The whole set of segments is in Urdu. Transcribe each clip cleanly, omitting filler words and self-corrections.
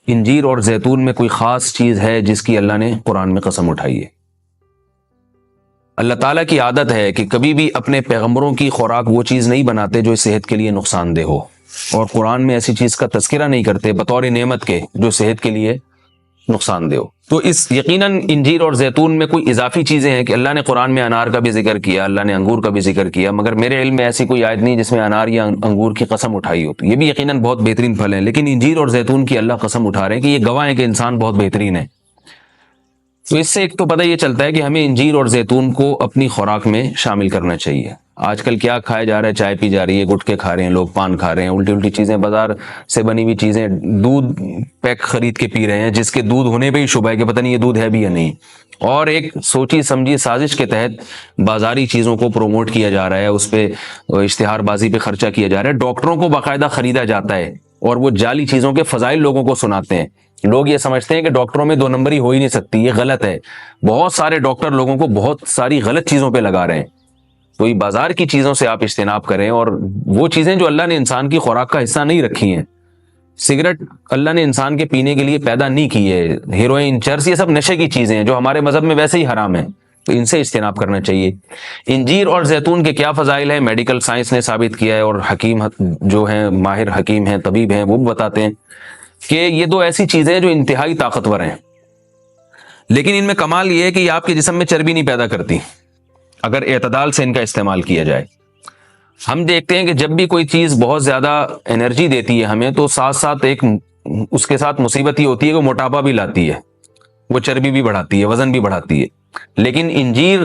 انجیر اور زیتون میں کوئی خاص چیز ہے جس کی اللہ نے قرآن میں قسم اٹھائی ہے؟ اللہ تعالیٰ کی عادت ہے کہ کبھی بھی اپنے پیغمبروں کی خوراک وہ چیز نہیں بناتے جو صحت کے لیے نقصان دہ ہو، اور قرآن میں ایسی چیز کا تذکرہ نہیں کرتے بطور نعمت کے جو صحت کے لیے نقصان دہ ہو۔ تو اس یقیناً انجیر اور زیتون میں کوئی اضافی چیزیں ہیں کہ اللہ نے قرآن میں انار کا بھی ذکر کیا، اللہ نے انگور کا بھی ذکر کیا، مگر میرے علم میں ایسی کوئی آیت نہیں جس میں انار یا انگور کی قسم اٹھائی ہو۔ تو یہ بھی یقیناً بہت بہترین پھل ہیں، لیکن انجیر اور زیتون کی اللہ قسم اٹھا رہے ہیں کہ یہ گواہ ہیں کہ انسان بہت بہترین ہے۔ تو اس سے ایک تو پتہ یہ چلتا ہے کہ ہمیں انجیر اور زیتون کو اپنی خوراک میں شامل کرنا چاہیے۔ آج کل کیا کھایا جا رہا ہے؟ چائے پی جا رہی ہے، گٹکے کھا رہے ہیں لوگ، پان کھا رہے ہیں، الٹی الٹی چیزیں، بازار سے بنی ہوئی چیزیں، دودھ پیک خرید کے پی رہے ہیں جس کے دودھ ہونے پہ ہی شبہ ہے کہ پتہ نہیں یہ دودھ ہے بھی یا نہیں، اور ایک سوچی سمجھی سازش کے تحت بازاری چیزوں کو پروموٹ کیا جا رہا ہے، اس پہ اشتہار بازی پہ خرچہ کیا جا رہا ہے، ڈاکٹروں کو باقاعدہ خریدا جاتا ہے اور وہ جعلی چیزوں کے فضائل لوگوں کو سناتے ہیں۔ لوگ یہ سمجھتے ہیں کہ ڈاکٹروں میں دو نمبری ہو ہی نہیں سکتی، یہ غلط ہے۔ بہت سارے ڈاکٹر لوگوں کو بہت ساری غلط چیزوں پہ لگا رہے ہیں۔ تو یہ بازار کی چیزوں سے آپ اجتناب کریں، اور وہ چیزیں جو اللہ نے انسان کی خوراک کا حصہ نہیں رکھی ہیں، سگریٹ اللہ نے انسان کے پینے کے لیے پیدا نہیں کی ہے، ہیروئن، چرس، یہ سب نشے کی چیزیں ہیں جو ہمارے مذہب میں ویسے ہی حرام ہیں، تو ان سے اجتناب کرنا چاہیے۔ انجیر اور زیتون کے کیا فضائل ہیں؟ میڈیکل سائنس نے ثابت کیا ہے، اور حکیم جو ہیں، ماہر حکیم ہیں، طبیب ہیں، وہ بتاتے ہیں کہ یہ دو ایسی چیزیں جو انتہائی طاقتور ہیں، لیکن ان میں کمال یہ ہے کہ یہ آپ کے جسم میں چربی نہیں پیدا کرتی اگر اعتدال سے ان کا استعمال کیا جائے۔ ہم دیکھتے ہیں کہ جب بھی کوئی چیز بہت زیادہ انرجی دیتی ہے ہمیں، تو ساتھ ساتھ ایک اس کے ساتھ مصیبت یہ ہوتی ہے کہ وہ موٹاپا بھی لاتی ہے، وہ چربی بھی بڑھاتی ہے، وزن بھی بڑھاتی ہے۔ لیکن انجیر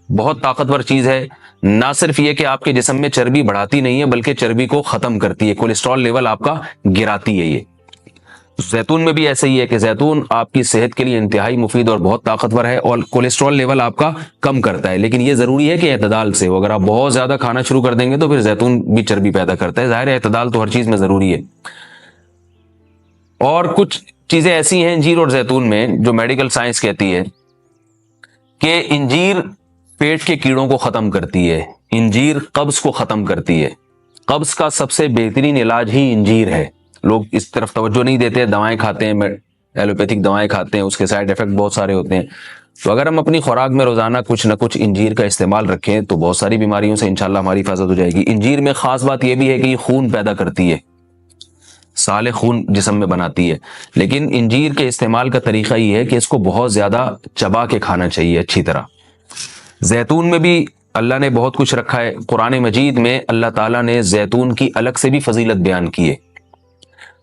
بہت طاقتور چیز ہے، نہ صرف یہ کہ آپ کے جسم میں چربی بڑھاتی نہیں ہے بلکہ چربی کو ختم کرتی ہے، کولیسٹرول لیول آپ کا گراتی ہے۔ یہ زیتون میں بھی ایسا ہی ہے کہ زیتون آپ کی صحت کے لیے انتہائی مفید اور بہت طاقتور ہے، اور کولیسٹرول لیول آپ کا کم کرتا ہے، لیکن یہ ضروری ہے کہ اعتدال سے ہو۔ اگر آپ بہت زیادہ کھانا شروع کر دیں گے تو پھر زیتون بھی چربی پیدا کرتا ہے۔ ظاہر ہے اعتدال تو ہر چیز میں ضروری ہے۔ اور کچھ چیزیں ایسی ہیں انجیر اور زیتون میں جو میڈیکل سائنس کہتی ہے کہ انجیر پیٹ کے کیڑوں کو ختم کرتی ہے، انجیر قبض کو ختم کرتی ہے۔ قبض کا سب سے بہترین علاج ہی انجیر ہے۔ لوگ اس طرف توجہ نہیں دیتے، دوائیں کھاتے ہیں، ایلوپیتھک دوائیں کھاتے ہیں، اس کے سائیڈ ایفیکٹ بہت سارے ہوتے ہیں۔ تو اگر ہم اپنی خوراک میں روزانہ کچھ نہ کچھ انجیر کا استعمال رکھیں تو بہت ساری بیماریوں سے انشاءاللہ ہماری حفاظت ہو جائے گی۔ انجیر میں خاص بات یہ بھی ہے کہ یہ خون پیدا کرتی ہے، سالے خون جسم میں بناتی ہے، لیکن انجیر کے استعمال کا طریقہ یہ ہے کہ اس کو بہت زیادہ چبا کے کھانا چاہیے اچھی طرح۔ زیتون میں بھی اللہ نے بہت کچھ رکھا ہے۔ قرآن مجید میں اللہ تعالیٰ نے زیتون کی الگ سے بھی فضیلت بیان کی ہے۔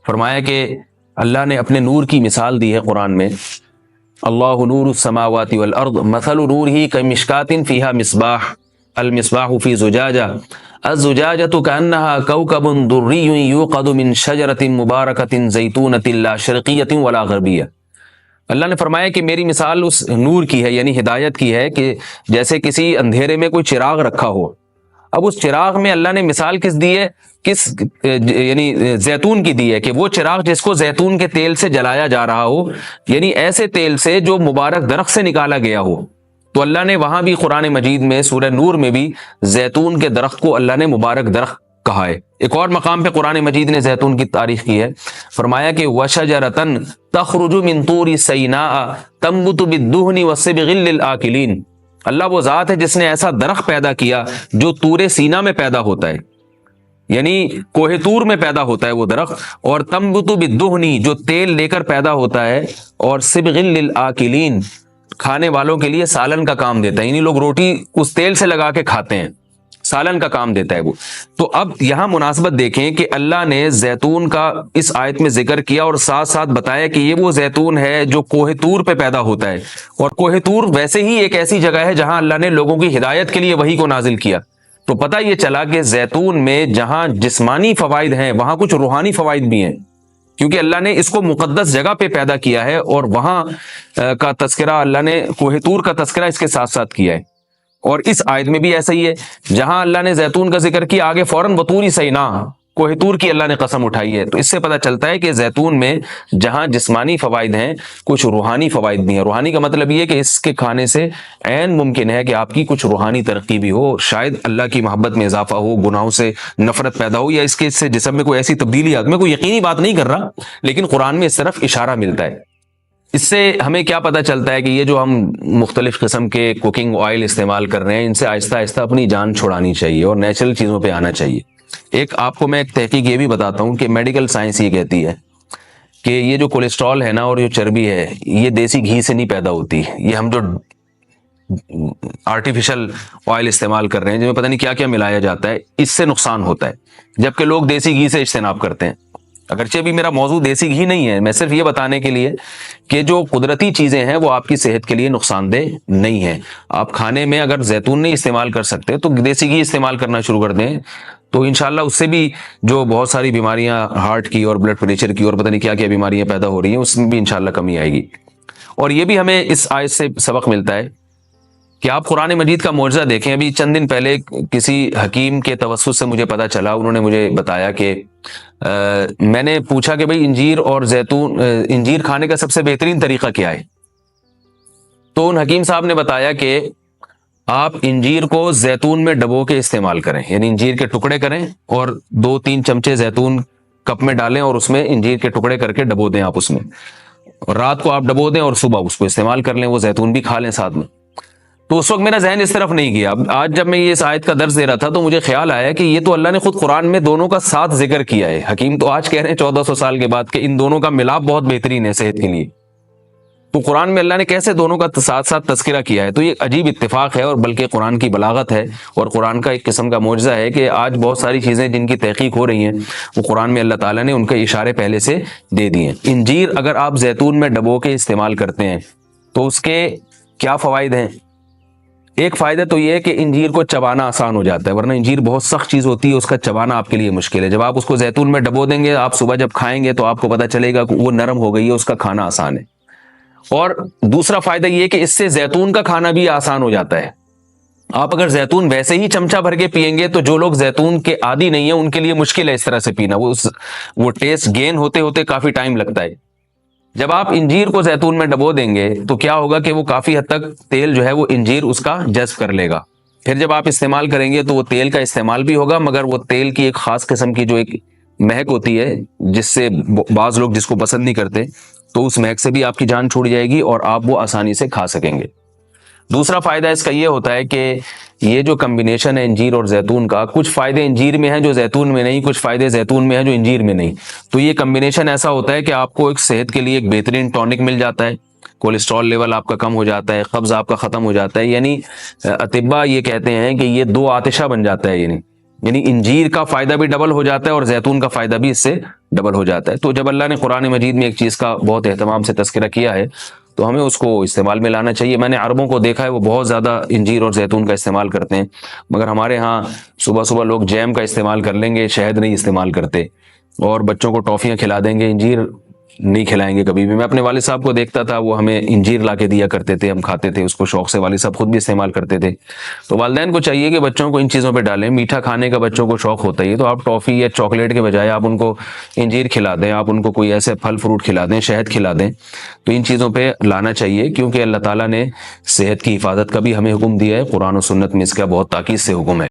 فرمایا کہ اللہ نے اپنے نور کی مثال دی ہے قرآن میں، اللہ نور السماوات والارض مثل نورہ کمشکاۃ فیہا مصباح المصباح فی زجاجہ الزجاجۃ کأنہا کوکب دری یوقد من شجرۃ مبارکۃ زیتونۃ لا شرقیۃ ولا غربیہ۔ اللہ نے فرمایا کہ میری مثال اس نور کی ہے، یعنی ہدایت کی ہے، کہ جیسے کسی اندھیرے میں کوئی چراغ رکھا ہو۔ اب اس چراغ میں اللہ نے مثال کس دی ہے؟ یعنی زیتون کی دی ہے، کہ وہ چراغ جس کو زیتون کے تیل سے جلایا جا رہا ہو، یعنی ایسے تیل سے جو مبارک درخت سے نکالا گیا ہو۔ تو اللہ نے وہاں بھی قرآن مجید میں سورہ نور میں بھی زیتون کے درخت کو اللہ نے مبارک درخت کہا ہے۔ ایک اور مقام پہ قرآن مجید نے زیتون کی تعریف کی ہے، فرمایا کہ وَشَجَرَةً تَخْرُجُ مِن طُورِ سَيْنَاءَ تَنبُتُ بِالدُّهْنِ وَالصِّبْغِ لِلْآكِلِينَ۔ اللہ وہ ذات ہے جس نے ایسا درخت پیدا کیا جو طور سینا میں پیدا ہوتا ہے، یعنی کوہ طور میں پیدا ہوتا ہے وہ درخت، اور تنبت بالدہن جو تیل لے کر پیدا ہوتا ہے، اور صبغ للآکلین کھانے والوں کے لیے سالن کا کام دیتا ہے، یعنی لوگ روٹی اس تیل سے لگا کے کھاتے ہیں، سالن کا کام دیتا ہے وہ۔ تو اب یہاں مناسبت دیکھیں کہ اللہ نے زیتون کا اس آیت میں ذکر کیا اور ساتھ ساتھ بتایا کہ یہ وہ زیتون ہے جو کوہ طور پہ پیدا ہوتا ہے، اور کوہ طور ویسے ہی ایک ایسی جگہ ہے جہاں اللہ نے لوگوں کی ہدایت کے لیے وحی کو نازل کیا۔ تو پتہ یہ چلا کہ زیتون میں جہاں جسمانی فوائد ہیں وہاں کچھ روحانی فوائد بھی ہیں، کیونکہ اللہ نے اس کو مقدس جگہ پہ پیدا کیا ہے، اور وہاں کا تذکرہ اللہ نے کوہ طور کا تذکرہ اس کے ساتھ ساتھ کیا ہے۔ اور اس آیت میں بھی ایسا ہی ہے، جہاں اللہ نے زیتون کا ذکر کیا آگے فوراً بطور سینا کوہ طور کی اللہ نے قسم اٹھائی ہے۔ تو اس سے پتہ چلتا ہے کہ زیتون میں جہاں جسمانی فوائد ہیں، کچھ روحانی فوائد بھی ہیں۔ روحانی کا مطلب یہ ہے کہ اس کے کھانے سے عین ممکن ہے کہ آپ کی کچھ روحانی ترقی بھی ہو، شاید اللہ کی محبت میں اضافہ ہو، گناہوں سے نفرت پیدا ہو، یا اس کے سے جسم میں کوئی ایسی تبدیلی آ۔ میں کوئی یقینی بات نہیں کر رہا، لیکن قرآن میں اس طرف اشارہ ملتا ہے۔ اس سے ہمیں کیا پتہ چلتا ہے کہ یہ جو ہم مختلف قسم کے کوکنگ آئل استعمال کر رہے ہیں، ان سے آہستہ آہستہ اپنی جان چھڑانی چاہیے اور نیچرل چیزوں پہ آنا چاہیے۔ ایک آپ کو میں ایک تحقیق یہ بھی بتاتا ہوں کہ میڈیکل سائنس یہ کہتی ہے کہ یہ جو کولیسٹرول ہے نا اور جو چربی ہے، یہ دیسی گھی سے نہیں پیدا ہوتی، یہ ہم جو آرٹیفیشل آئل استعمال کر رہے ہیں جن میں پتہ نہیں کیا کیا ملایا جاتا ہے، اس سے نقصان ہوتا ہے، جبکہ لوگ دیسی گھی سے اجتناب کرتے ہیں۔ اگرچہ بھی میرا موضوع دیسی گھی نہیں ہے، میں صرف یہ بتانے کے لیے کہ جو قدرتی چیزیں ہیں وہ آپ کی صحت کے لیے نقصان دہ نہیں ہیں۔ آپ کھانے میں اگر زیتون نہیں استعمال کر سکتے تو دیسی گھی استعمال کرنا شروع کر دیں، تو انشاءاللہ اس سے بھی جو بہت ساری بیماریاں ہارٹ کی اور بلڈ پریشر کی اور پتہ نہیں کیا کیا بیماریاں پیدا ہو رہی ہیں، اس میں بھی انشاءاللہ کمی آئے گی۔ اور یہ بھی ہمیں اس آیت سے سبق ملتا ہے کہ آپ قرآن مجید کا معجزہ دیکھیں۔ ابھی چند دن پہلے کسی حکیم کے توسط سے مجھے پتہ چلا، انہوں نے مجھے بتایا کہ میں نے پوچھا کہ بھئی انجیر اور زیتون، انجیر کھانے کا سب سے بہترین طریقہ کیا ہے؟ تو ان حکیم صاحب نے بتایا کہ آپ انجیر کو زیتون میں ڈبو کے استعمال کریں، یعنی انجیر کے ٹکڑے کریں اور 2-3 چمچے زیتون کپ میں ڈالیں اور اس میں انجیر کے ٹکڑے کر کے ڈبو دیں آپ اس میں، اور رات کو آپ ڈبو دیں اور صبح اس کو استعمال کر لیں، وہ زیتون بھی کھا لیں ساتھ میں۔ تو اس وقت میرا ذہن اس طرف نہیں گیا۔ آج جب میں یہ اس آیت کا درس دے رہا تھا تو مجھے خیال آیا کہ یہ تو اللہ نے خود قرآن میں دونوں کا ساتھ ذکر کیا ہے۔ حکیم تو آج کہہ رہے ہیں 1400 سال کے بعد کہ ان دونوں کا ملاپ بہت بہترین ہے صحت کے لیے، تو قرآن میں اللہ نے کیسے دونوں کا ساتھ ساتھ تذکرہ کیا ہے؟ تو یہ عجیب اتفاق ہے، اور بلکہ قرآن کی بلاغت ہے اور قرآن کا ایک قسم کا معجزہ ہے کہ آج بہت ساری چیزیں جن کی تحقیق ہو رہی ہیں وہ قرآن میں اللہ تعالیٰ نے ان کے اشارے پہلے سے دے دیے ہیں۔ انجیر اگر آپ زیتون میں ڈبو کے استعمال کرتے ہیں تو اس کے کیا فوائد ہیں؟ ایک فائدہ تو یہ ہے کہ انجیر کو چبانا آسان ہو جاتا ہے، ورنہ انجیر بہت سخت چیز ہوتی ہے، اس کا چبانا آپ کے لیے مشکل ہے۔ جب آپ اس کو زیتون میں ڈبو دیں گے، آپ صبح جب کھائیں گے تو آپ کو پتہ چلے گا کہ وہ نرم ہو گئی ہے، اس کا کھانا آسان ہے۔ اور دوسرا فائدہ یہ ہے کہ اس سے زیتون کا کھانا بھی آسان ہو جاتا ہے۔ آپ اگر زیتون ویسے ہی چمچہ بھر کے پئیں گے تو جو لوگ زیتون کے عادی نہیں ہیں ان کے لیے مشکل ہے اس طرح سے پینا، وہ ٹیسٹ گین ہوتے ہوتے کافی ٹائم لگتا ہے۔ جب آپ انجیر کو زیتون میں ڈبو دیں گے تو کیا ہوگا کہ وہ کافی حد تک تیل جو ہے وہ انجیر اس کا جذب کر لے گا، پھر جب آپ استعمال کریں گے تو وہ تیل کا استعمال بھی ہوگا، مگر وہ تیل کی ایک خاص قسم کی جو ایک مہک ہوتی ہے جس سے بعض لوگ جس کو پسند نہیں کرتے، تو اس مہک سے بھی آپ کی جان چھوٹ جائے گی اور آپ وہ آسانی سے کھا سکیں گے۔ دوسرا فائدہ اس کا یہ ہوتا ہے کہ یہ جو کمبینیشن ہے انجیر اور زیتون کا، کچھ فائدے انجیر میں ہیں جو زیتون میں نہیں، کچھ فائدے زیتون میں ہیں جو انجیر میں نہیں، تو یہ کمبینیشن ایسا ہوتا ہے کہ آپ کو ایک صحت کے لیے ایک بہترین ٹونک مل جاتا ہے، کولیسٹرول لیول آپ کا کم ہو جاتا ہے، قبض آپ کا ختم ہو جاتا ہے، یعنی اطباء یہ کہتے ہیں کہ یہ 2 آتشہ بن جاتا ہے، یعنی انجیر کا فائدہ بھی ڈبل ہو جاتا ہے اور زیتون کا فائدہ بھی اس سے ڈبل ہو جاتا ہے۔ تو جب اللہ نے قرآن مجید میں ایک چیز کا بہت اہتمام سے تذکرہ کیا ہے تو ہمیں اس کو استعمال میں لانا چاہیے۔ میں نے عربوں کو دیکھا ہے وہ بہت زیادہ انجیر اور زیتون کا استعمال کرتے ہیں، مگر ہمارے ہاں صبح صبح لوگ جیم کا استعمال کر لیں گے، شہد نہیں استعمال کرتے، اور بچوں کو ٹافیاں کھلا دیں گے، انجیر نہیں کھلائیں گے کبھی بھی۔ میں اپنے والد صاحب کو دیکھتا تھا، وہ ہمیں انجیر لا کے دیا کرتے تھے، ہم کھاتے تھے اس کو شوق سے، والد صاحب خود بھی استعمال کرتے تھے۔ تو والدین کو چاہیے کہ بچوں کو ان چیزوں پہ ڈالیں، میٹھا کھانے کا بچوں کو شوق ہوتا ہی ہے، تو آپ ٹافی یا چاکلیٹ کے بجائے آپ ان کو انجیر کھلا دیں، آپ ان کو کوئی ایسے پھل فروٹ کھلا دیں، شہد کھلا دیں، تو ان چیزوں پہ لانا چاہیے، کیونکہ اللہ تعالیٰ نے صحت کی حفاظت کا بھی ہمیں حکم دیا ہے، قرآن و سنت میں اس کا بہت تاکید سے حکم ہے۔